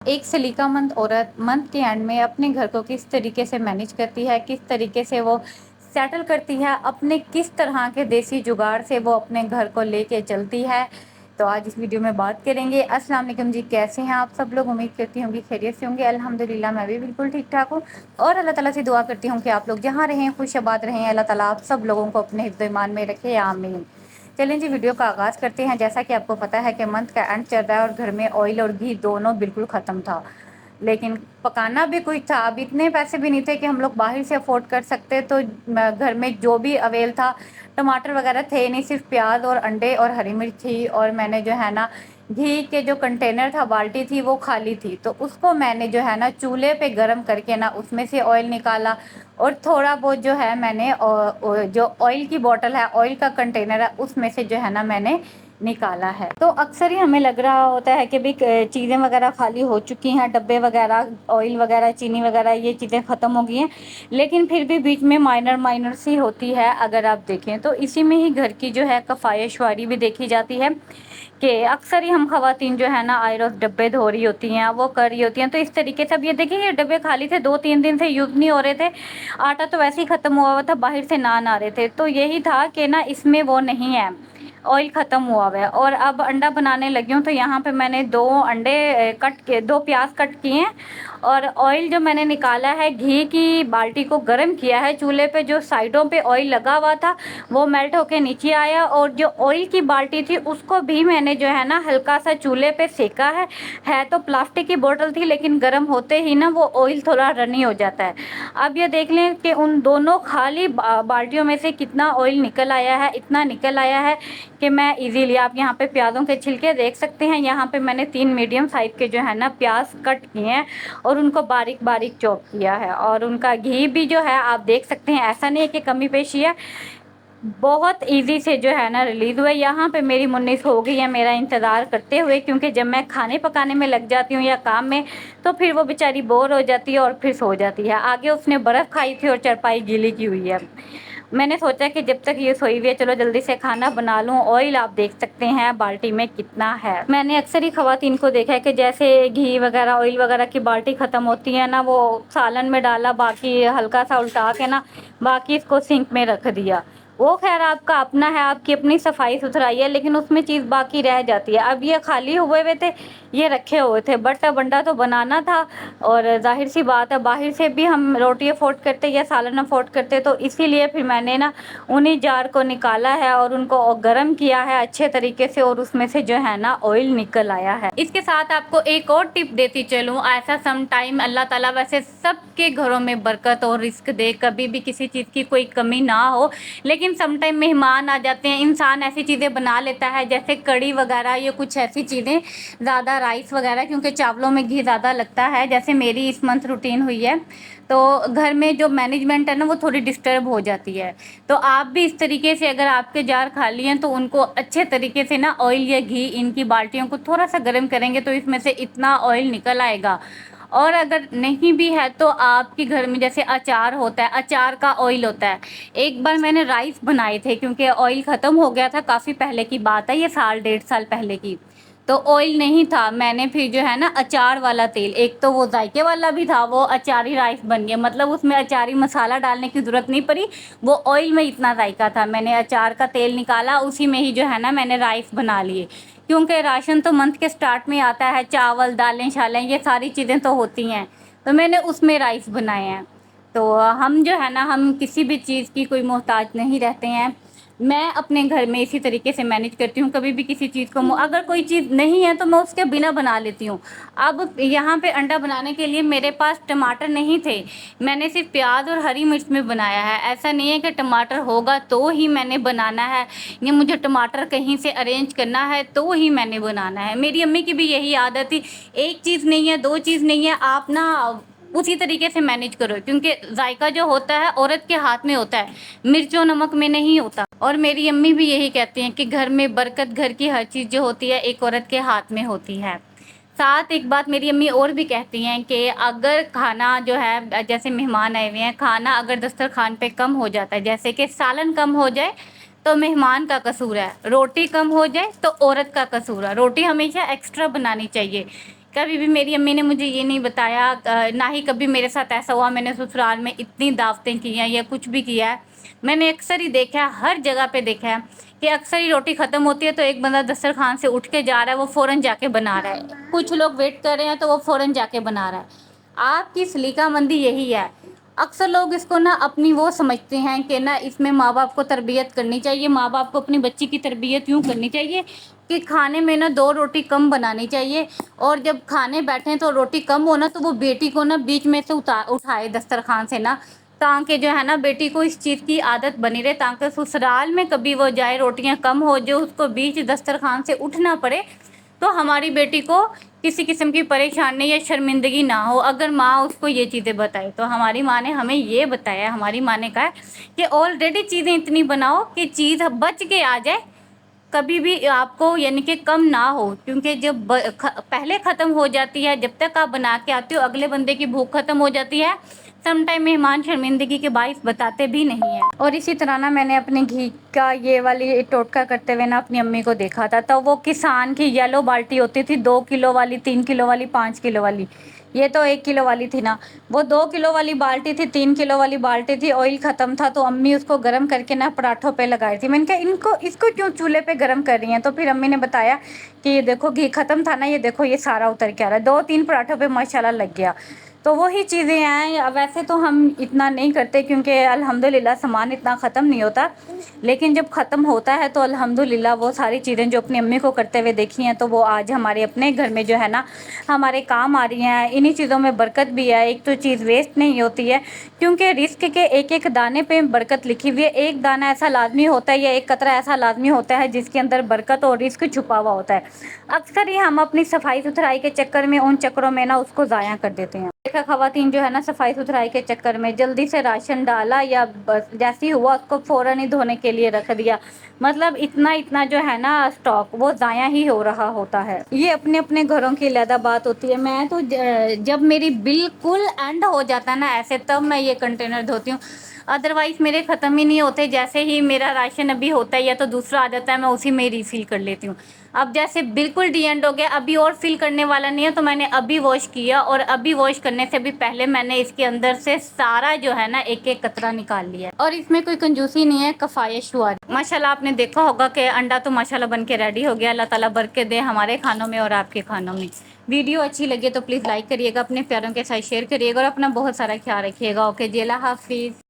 एक सलीकामंद औरत मंथ के एंड में अपने घर को किस तरीके से मैनेज करती है, किस तरीके से वो सेटल करती है, अपने किस तरह के देसी जुगाड़ से वो अपने घर को लेके चलती है। तो आज इस वीडियो में बात करेंगे। अस्सलाम वालेकुम जी, कैसे हैं आप सब लोग? उम्मीद करती हूँ कि खैरियत से होंगे। अल्हम्दुलिल्लाह मैं भी बिल्कुल ठीक ठाक हूँ और अल्लाह ताला से दुआ करती हूँ कि आप लोग जहाँ रहें खुश आबाद रहें। अल्लाह ताला आप सब लोगों को अपने हिफ्ज़ ईमान में रखे, आमीन। चलें जी, वीडियो का आगाज़ करते हैं। जैसा कि आपको पता है कि मंथ का एंड चल रहा है और घर में ऑयल और घी दोनों बिल्कुल ख़त्म था, लेकिन पकाना भी कुछ था। अब इतने पैसे भी नहीं थे कि हम लोग बाहर से अफोर्ड कर सकते, तो घर में जो भी अवेल था, टमाटर वगैरह थे नहीं, सिर्फ प्याज और अंडे और हरी मिर्च थी। और मैंने जो है ना घी के जो कंटेनर था, बाल्टी थी, वो खाली थी, तो उसको मैंने जो है ना चूल्हे पे गरम करके ना उसमें से ऑयल निकाला। और थोड़ा बहुत जो है मैंने जो ऑयल की बोतल है, ऑयल का कंटेनर है, उसमें से जो है ना मैंने निकाला है। तो अक्सर ही हमें लग रहा होता है कि भी चीज़ें वगैरह खाली हो चुकी हैं, डब्बे वगैरह, ऑयल वगैरह, चीनी वगैरह, ये चीज़ें ख़त्म हो गई हैं, लेकिन फिर भी बीच में माइनर माइनर सी होती है। अगर आप देखें तो इसी में ही घर की जो है कफ़ायशवारी भी देखी जाती है कि अक्सर ही हम ख़वातीन जो है ना आए रोज़ डब्बे धो रही होती हैं, वो कर रही होती हैं। तो इस तरीके से अब ये देखिए, ये डब्बे खाली थे, 2-3 दिन से यूज़ नहीं हो रहे थे, आटा तो वैसे ही ख़त्म हुआ था, बाहर से नान आ रहे थे। तो यही था कि ना इसमें वो नहीं है, ऑयल ख़त्म हुआ हुआ है। और अब अंडा बनाने लगी हूँ, तो यहाँ पे मैंने 2 अंडे कट के, 2 प्याज कट किए हैं। और ऑयल जो मैंने निकाला है, घी की बाल्टी को गर्म किया है चूल्हे पे, जो साइडों पे ऑयल लगा हुआ था वो मेल्ट होके नीचे आया। और जो ऑयल की बाल्टी थी उसको भी मैंने जो है ना हल्का सा चूल्हे पे सेका है तो प्लास्टिक की बोतल थी, लेकिन गर्म होते ही ना वो ऑयल थोड़ा रनी हो जाता है। अब ये देख लें कि उन दोनों खाली बाल्टियों में से कितना ऑयल निकल आया है। इतना निकल आया है कि मैं इजीली, आप यहाँ पे प्याज़ों के छिलके देख सकते हैं, यहाँ पे मैंने 3 मीडियम साइज़ के जो है ना प्याज कट किए हैं और उनको बारीक बारीक चॉप किया है। और उनका घी भी जो है आप देख सकते हैं, ऐसा नहीं है कि कमी पेशी है, बहुत इजी से जो है ना रिलीज़ हुआ। यहाँ पे मेरी मुन्नी सो गई है मेरा इंतज़ार करते हुए, क्योंकि जब मैं खाने पकाने में लग जाती हूँ या काम में, तो फिर वो बेचारी बोर हो जाती है और फिर सो जाती है। आगे उसने बर्फ़ खाई थी और चारपाई गीली की हुई है। मैंने सोचा कि जब तक ये सोई हुई है, चलो जल्दी से खाना बना लूँ। ऑयल आप देख सकते हैं बाल्टी में कितना है। मैंने अक्सर ही ख़वातीन को देखा है कि जैसे घी वगैरह, ऑयल वगैरह की बाल्टी ख़त्म होती है ना, वो सालन में डाला, बाकी हल्का सा उल्टा के ना बाकी इसको सिंक में रख दिया। वो खैर आपका अपना है, आपकी अपनी सफाई सुथराई है, लेकिन उसमें चीज़ बाकी रह जाती है। अब ये खाली हुए हुए थे, ये रखे हुए थे, बट अब अंडा तो बनाना था। और जाहिर सी बात है, बाहर से भी हम रोटी अफोर्ड करते या सालन अफोर्ड करते, तो इसीलिए फिर मैंने ना उन्हीं जार को निकाला है और उनको गर्म किया है अच्छे तरीके से, और उसमें से जो है ना ऑयल निकल आया है। इसके साथ आपको एक और टिप देती चलूँ, ऐसा सम टाइम अल्लाह ताला वैसे सबके घरों में बरकत और रिस्क दे, कभी भी किसी चीज़ की कोई कमी ना हो, लेकिन सम टाइम मेहमान आ जाते हैं, इंसान ऐसी चीज़ें बना लेता है जैसे कड़ी वगैरह, ये कुछ ऐसी चीज़ें, ज़्यादा राइस वगैरह, क्योंकि चावलों में घी ज़्यादा लगता है, जैसे मेरी इस मंथ रूटीन हुई है, तो घर में जो मैनेजमेंट है ना वो थोड़ी डिस्टर्ब हो जाती है। तो आप भी इस तरीके से, अगर आपके जार खाली हैं, तो उनको अच्छे तरीके से ना ऑयल या घी, इनकी बाल्टियों को थोड़ा सा गर्म करेंगे तो इसमें से इतना ऑयल निकल आएगा। और अगर नहीं भी है तो आपके घर में जैसे अचार होता है, अचार का ऑयल होता है। एक बार मैंने राइस बनाए थे, क्योंकि ऑयल ख़त्म हो गया था, काफ़ी पहले की बात है, ये साल 1.5 साल पहले की, तो ऑयल नहीं था। मैंने फिर जो है ना अचार वाला तेल, एक तो वो जायके वाला भी था, वो अचारी राइस बन गया, मतलब उसमें अचारी मसाला डालने की ज़रूरत नहीं पड़ी, वो ऑयल में इतना जायका था। मैंने अचार का तेल निकाला, उसी में ही जो है ना मैंने राइस बना लिए, क्योंकि राशन तो मंथ के स्टार्ट में आता है, चावल दालें शालें ये सारी चीज़ें तो होती हैं, तो मैंने उसमें राइस बनाए हैं। तो हम जो है ना, हम किसी भी चीज़ की कोई मोहताज नहीं रहते हैं। मैं अपने घर में इसी तरीके से मैनेज करती हूँ, कभी भी किसी चीज़ को, अगर कोई चीज़ नहीं है तो मैं उसके बिना बना लेती हूँ। अब यहाँ पे अंडा बनाने के लिए मेरे पास टमाटर नहीं थे, मैंने सिर्फ प्याज और हरी मिर्च में बनाया है। ऐसा नहीं है कि टमाटर होगा तो ही मैंने बनाना है, या मुझे टमाटर कहीं से अरेंज करना है तो ही मैंने बनाना है। मेरी अम्मी की भी यही आदत थी, एक चीज़ नहीं है, दो चीज़ नहीं है, आप ना उसी तरीके से मैनेज करो, क्योंकि जायका जो होता है औरत के हाथ में होता है, मिर्च और नमक में नहीं होता। और मेरी अम्मी भी यही कहती हैं कि घर में बरकत, घर की हर चीज़ जो होती है एक औरत के हाथ में होती है। साथ एक बात मेरी अम्मी और भी कहती हैं कि अगर खाना जो है, जैसे मेहमान आए हुए हैं, खाना अगर दस्तरखान पे कम हो जाता है, जैसे कि सालन कम हो जाए तो मेहमान का कसूर है, रोटी कम हो जाए तो औरत का कसूर है। रोटी हमेशा एक्स्ट्रा बनानी चाहिए, कभी भी मेरी अम्मी ने मुझे ये नहीं बताया, ना ही कभी मेरे साथ ऐसा हुआ मैंने ससुराल में इतनी दावतें की हैं या कुछ भी किया है। मैंने अक्सर ही देखा है, हर जगह पे देखा है कि अक्सर ही रोटी ख़त्म होती है तो एक बंदा दस्तरखान से उठ के जा रहा है, वो फ़ौरन जाके बना रहा है। कुछ लोग वेट कर रहे हैं तो वो फ़ौरन जाके बना रहा है। आपकी सलीकामंदी यही है। अक्सर लोग इसको ना अपनी वो समझते हैं कि ना इसमें माँ बाप को तरबियत करनी चाहिए, माँ बाप को अपनी बच्ची की तरबियत यूँ करनी चाहिए कि खाने में ना 2 रोटी कम बनानी चाहिए, और जब खाने बैठें तो रोटी कम हो ना तो वो बेटी को ना बीच में से उठाए दस्तरखान से ना, ताकि जो है ना बेटी को इस चीज़ की आदत बनी रहे, ताकि ससुराल में कभी वो जाए रोटियां कम हो जो उसको बीच दस्तरखान से उठना पड़े, तो हमारी बेटी को किसी किस्म की परेशानी या शर्मिंदगी ना हो। अगर माँ उसको ये चीज़ें बताए, तो हमारी माँ ने हमें ये बताया, हमारी माँ ने कहा कि ऑलरेडी चीज़ें इतनी बनाओ कि चीज़ बच के आ जाए, कभी भी आपको यानी कि कम ना हो, क्योंकि जब पहले ख़त्म हो जाती है, जब तक आप बना के आते हो अगले बंदे की भूख ख़त्म हो जाती है। सम टाइम मेहमान शर्मिंदगी के बाइस बताते भी नहीं हैं। और इसी तरह ना मैंने अपने घी का ये वाली टोटका करते हुए ना अपनी अम्मी को देखा था, तो वो किसान की येलो बाल्टी होती थी, 2 किलो वाली, 3 किलो वाली, 5 किलो वाली। ये तो 1 किलो वाली थी ना, वो 2 किलो वाली बाल्टी थी, 3 किलो वाली बाल्टी थी। ऑयल ख़त्म था तो अम्मी उसको गर्म करके ना पराठों पे लगाई थी। मैंने कहा इनको इसको क्यों चूल्हे पे गर्म कर रही हैं? तो फिर अम्मी ने बताया कि ये देखो घी ख़त्म था ना, ये देखो ये सारा उतर के आ रहा है। 2-3 पराठों पे माशाल्लाह लग गया। तो वही चीज़ें हैं। वैसे तो हम इतना नहीं करते क्योंकि अल्हम्दुलिल्लाह सामान इतना ख़त्म नहीं होता, लेकिन जब ख़त्म होता है तो अल्हम्दुलिल्लाह वो सारी चीज़ें जो अपनी अम्मी को करते हुए देखी हैं तो वो आज हमारे अपने घर में जो है ना हमारे काम आ रही हैं। इन्हीं चीज़ों में बरकत भी है। एक तो चीज़ वेस्ट नहीं होती है, क्योंकि रिस्क के एक एक दाने पे बरकत लिखी हुई है। एक दाना ऐसा लाजमी होता है या एक कतरा ऐसा लाजमी होता है जिसके अंदर बरकत और रिस्क छुपा हुआ होता है। अक्सर ही हम अपनी सफाई सुथराई के चक्कर में उन चक्करों में ना उसको ज़ाया कर देते हैं। देखा ख़वातीन जो है ना सफाई सुथराई के चक्कर में जल्दी से राशन डाला या बस जैसे ही हुआ उसको फ़ौरन ही धोने के लिए रख दिया, मतलब इतना इतना जो है ना स्टॉक वो ज़ाया ही हो रहा होता है। ये अपने अपने घरों की अलग बात होती है। मैं तो जब मेरी बिल्कुल एंड हो जाता है ना ऐसे, तब मैं ये कंटेनर धोती हूँ, अदरवाइज़ मेरे ख़त्म ही नहीं होते। जैसे ही मेरा राशन अभी होता है या तो दूसरा आ जाता है, मैं उसी में रिफ़िल कर लेती हूँ। अब जैसे बिल्कुल डी एंड हो गया, अभी और फिल करने वाला नहीं है, तो मैंने अभी वॉश किया, और अभी वॉश करने से भी पहले मैंने इसके अंदर से सारा जो है ना एक एक कतरा निकाल लिया। और इसमें कोई कंजूसी नहीं है, कफ़ायश हुआ। माशाल्लाह आपने देखा होगा कि अंडा तो माशाल्लाह बन के रेडी हो गया। अल्लाह ताला बरकत दे हमारे खानों में और आपके खानों में। वीडियो अच्छी लगे तो प्लीज़ लाइक करिएगा, अपने प्यारों के साथ शेयर करिएगा और अपना बहुत सारा ख्याल रखिएगा। ओके जी, अल्लाह हाफिज़।